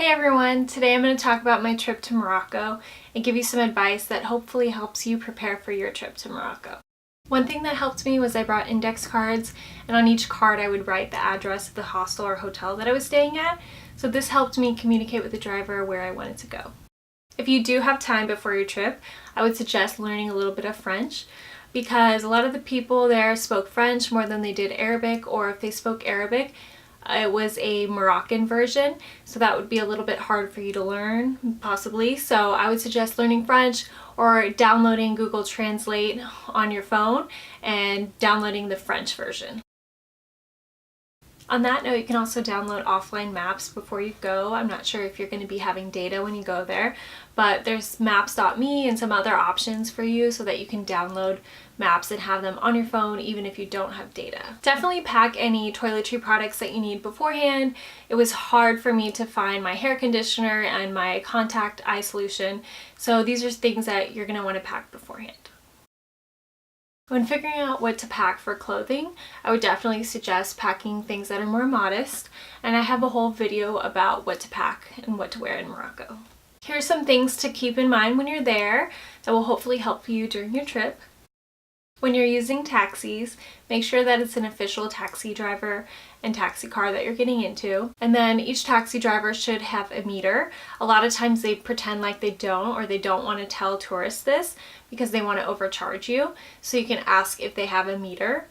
Hey everyone! Today I'm going to talk about my trip to Morocco and give you some advice that hopefully helps you prepare for your trip to Morocco. One thing that helped me was I brought index cards, and on each card I would write the address of the hostel or hotel that I was staying at, so this helped me communicate with the driver where I wanted to go. If you do have time before your trip, I would suggest learning a little bit of French, because a lot of the people there spoke French more than they did Arabic, or if they spoke Arabic, it was a Moroccan version, so that would be a little bit hard for you to learn, possibly. So I would suggest learning French or downloading Google Translate on your phone and downloading the French version. On that note, you can also download offline maps before you go. I'm not sure if you're going to be having data when you go there, but there's maps.me and some other options for you so that you can download maps and have them on your phone even if you don't have data. Definitely pack any toiletry products that you need beforehand. It was hard for me to find my hair conditioner and my contact eye solution, so these are things that you're going to want to pack beforehand. When figuring out what to pack for clothing, I would definitely suggest packing things that are more modest, and I have a whole video about what to pack and what to wear in Morocco. Here are some things to keep in mind when you're there that will hopefully help you during your trip. When you're using taxis, make sure that it's an official taxi driver and taxi car that you're getting into. And then each taxi driver should have a meter. A lot of times they pretend like they don't, or they don't want to tell tourists this because they want to overcharge you. So you can ask if they have a meter.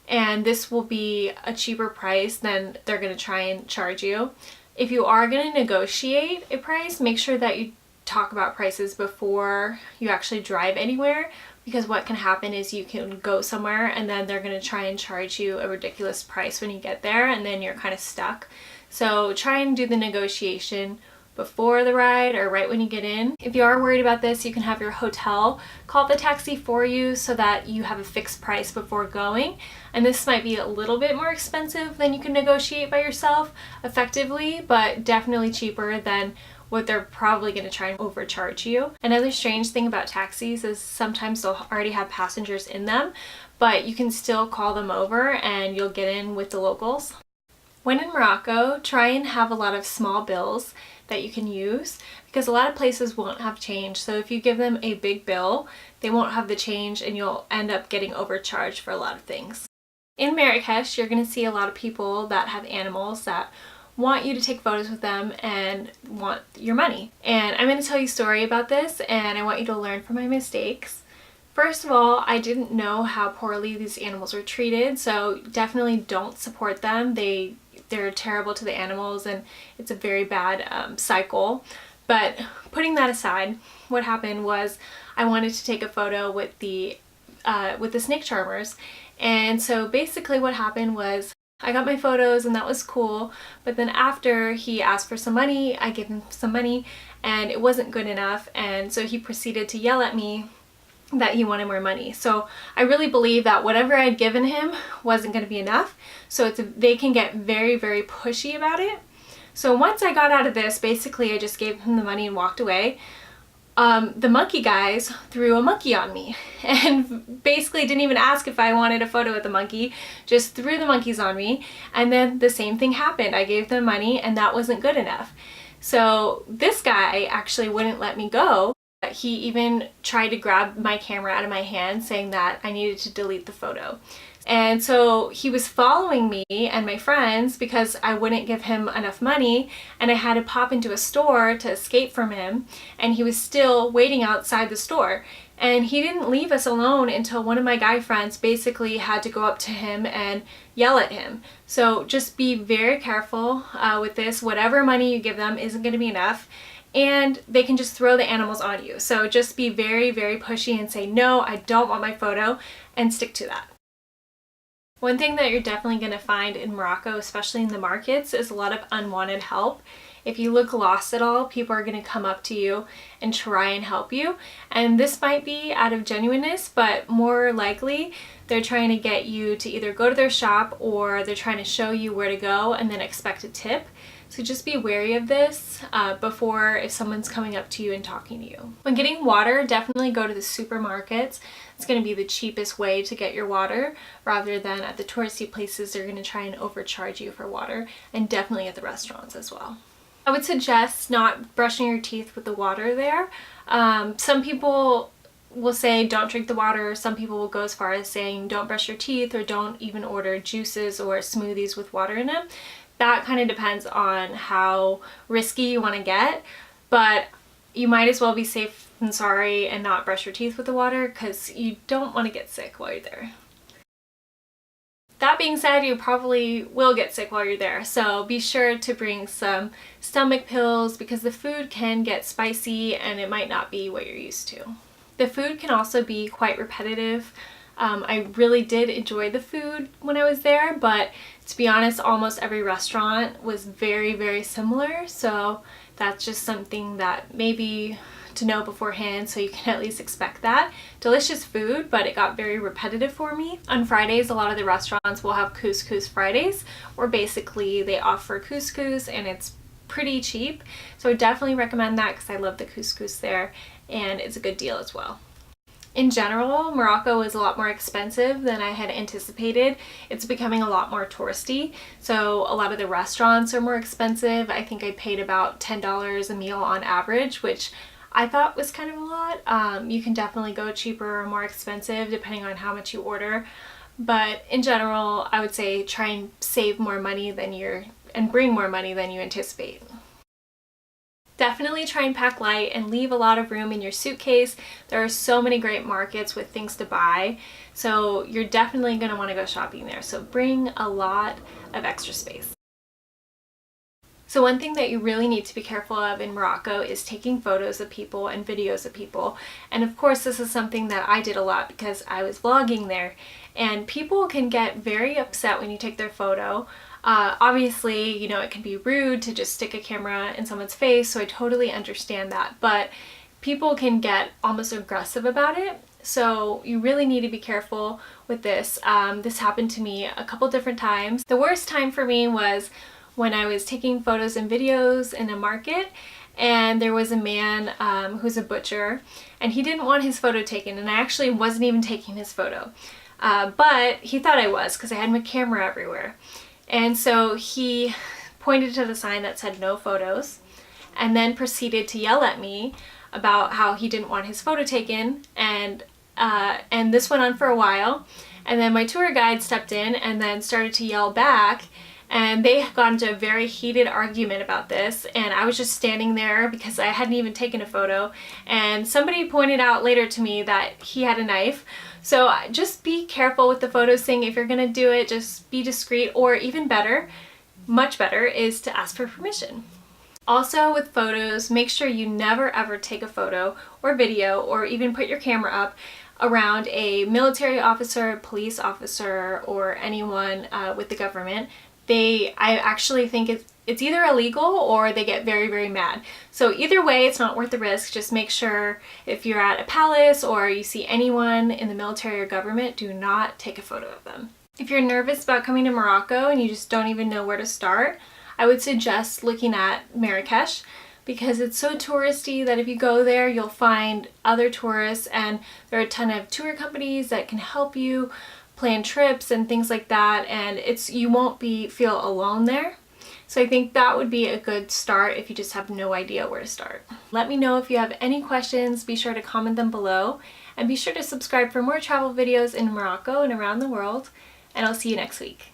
And this will be a cheaper price than they're going to try and charge you. If you are going to negotiate a price, make sure that you talk about prices before you actually drive anywhere, because what can happen is you can go somewhere and then they're going to try and charge you a ridiculous price when you get there, and then you're kind of stuck. So try and do the negotiation before the ride or right when you get in. If you are worried about this, you can have your hotel call the taxi for you so that you have a fixed price before going. And this might be a little bit more expensive than you can negotiate by yourself effectively, but definitely cheaper than what they're probably going to try and overcharge you. Another strange thing about taxis is sometimes they'll already have passengers in them, but you can still call them over and you'll get in with the locals. When in Morocco, try and have a lot of small bills that you can use, because a lot of places won't have change. So if you give them a big bill, they won't have the change and you'll end up getting overcharged for a lot of things. In Marrakesh, you're going to see a lot of people that have animals that want you to take photos with them and want your money. And I'm going to tell you a story about this, and I want you to learn from my mistakes. First of all, I didn't know how poorly these animals were treated, so definitely don't support them. They're terrible to the animals, and it's a very bad cycle. But putting that aside, what happened was I wanted to take a photo with the snake charmers, and so basically what happened was I got my photos and that was cool, but then after he asked for some money, I gave him some money and it wasn't good enough, and so he proceeded to yell at me that he wanted more money. So I really believe that whatever I'd given him wasn't going to be enough, so they can get very, very pushy about it. So once I got out of this, basically I just gave him the money and walked away. The monkey guys threw a monkey on me and basically didn't even ask if I wanted a photo with the monkey, just threw the monkeys on me, and then the same thing happened. I gave them money and that wasn't good enough. So this guy actually wouldn't let me go. He even tried to grab my camera out of my hand, saying that I needed to delete the photo. And so he was following me and my friends because I wouldn't give him enough money, and I had to pop into a store to escape from him, and he was still waiting outside the store. And he didn't leave us alone until one of my guy friends basically had to go up to him and yell at him. So just be very careful with this. Whatever money you give them isn't going to be enough, and they can just throw the animals on you. So just be very, very pushy and say, no, I don't want my photo, and stick to that. One thing that you're definitely going to find in Morocco, especially in the markets, is a lot of unwanted help. If you look lost at all, people are going to come up to you and try and help you. And this might be out of genuineness, but more likely they're trying to get you to either go to their shop, or they're trying to show you where to go and then expect a tip. So just be wary of this before, if someone's coming up to you and talking to you. When getting water, definitely go to the supermarkets. It's going to be the cheapest way to get your water, rather than at the touristy places. They're going to try and overcharge you for water, and definitely at the restaurants as well. I would suggest not brushing your teeth with the water there. Some people will say don't drink the water. Some people will go as far as saying don't brush your teeth or don't even order juices or smoothies with water in them. That kind of depends on how risky you want to get, but you might as well be safe than sorry and not brush your teeth with the water because you don't want to get sick while you're there. That being said, you probably will get sick while you're there, so be sure to bring some stomach pills because the food can get spicy and it might not be what you're used to. The food can also be quite repetitive. I really did enjoy the food when I was there, but to be honest, almost every restaurant was very, very similar, so that's just something that maybe to know beforehand so you can at least expect that. Delicious food, but it got very repetitive for me. On Fridays, a lot of the restaurants will have couscous Fridays, where basically they offer couscous and it's pretty cheap. So I definitely recommend that because I love the couscous there and it's a good deal as well. In general, Morocco is a lot more expensive than I had anticipated. It's becoming a lot more touristy, so a lot of the restaurants are more expensive. I think I paid about $10 a meal on average, which I thought was kind of a lot. You can definitely go cheaper or more expensive depending on how much you order, but in general, I would say try and save more money and bring more money than you anticipate. Definitely try and pack light and leave a lot of room in your suitcase. There are so many great markets with things to buy, so you're definitely going to want to go shopping there. So bring a lot of extra space. So one thing that you really need to be careful of in Morocco is taking photos of people and videos of people. And of course, this is something that I did a lot because I was vlogging there. And people can get very upset when you take their photo. Obviously, you know, it can be rude to just stick a camera in someone's face, so I totally understand that, but people can get almost aggressive about it, so you really need to be careful with this. This happened to me a couple different times. The worst time for me was when I was taking photos and videos in a market, and there was a man who's a butcher, and he didn't want his photo taken, and I actually wasn't even taking his photo, but he thought I was because I had my camera everywhere. And so he pointed to the sign that said no photos and then proceeded to yell at me about how he didn't want his photo taken, and this went on for a while, and then my tour guide stepped in and then started to yell back, and they got into a very heated argument about this, and I was just standing there because I hadn't even taken a photo, and somebody pointed out later to me that he had a knife. So just be careful with the photos thing. If you're gonna do it, just be discreet, or even better, much better, is to ask for permission. Also with photos, make sure you never ever take a photo or video or even put your camera up around a military officer, police officer, or anyone with the government. I actually think it's either illegal or they get very, very mad. So either way, it's not worth the risk. Just make sure if you're at a palace or you see anyone in the military or government, do not take a photo of them. If you're nervous about coming to Morocco and you just don't even know where to start, I would suggest looking at Marrakesh because it's so touristy that if you go there, you'll find other tourists, and there are a ton of tour companies that can help you plan trips and things like that, and you won't feel alone there. So I think that would be a good start if you just have no idea where to start. Let me know if you have any questions. Be sure to comment them below, and be sure to subscribe for more travel videos in Morocco and around the world, and I'll see you next week.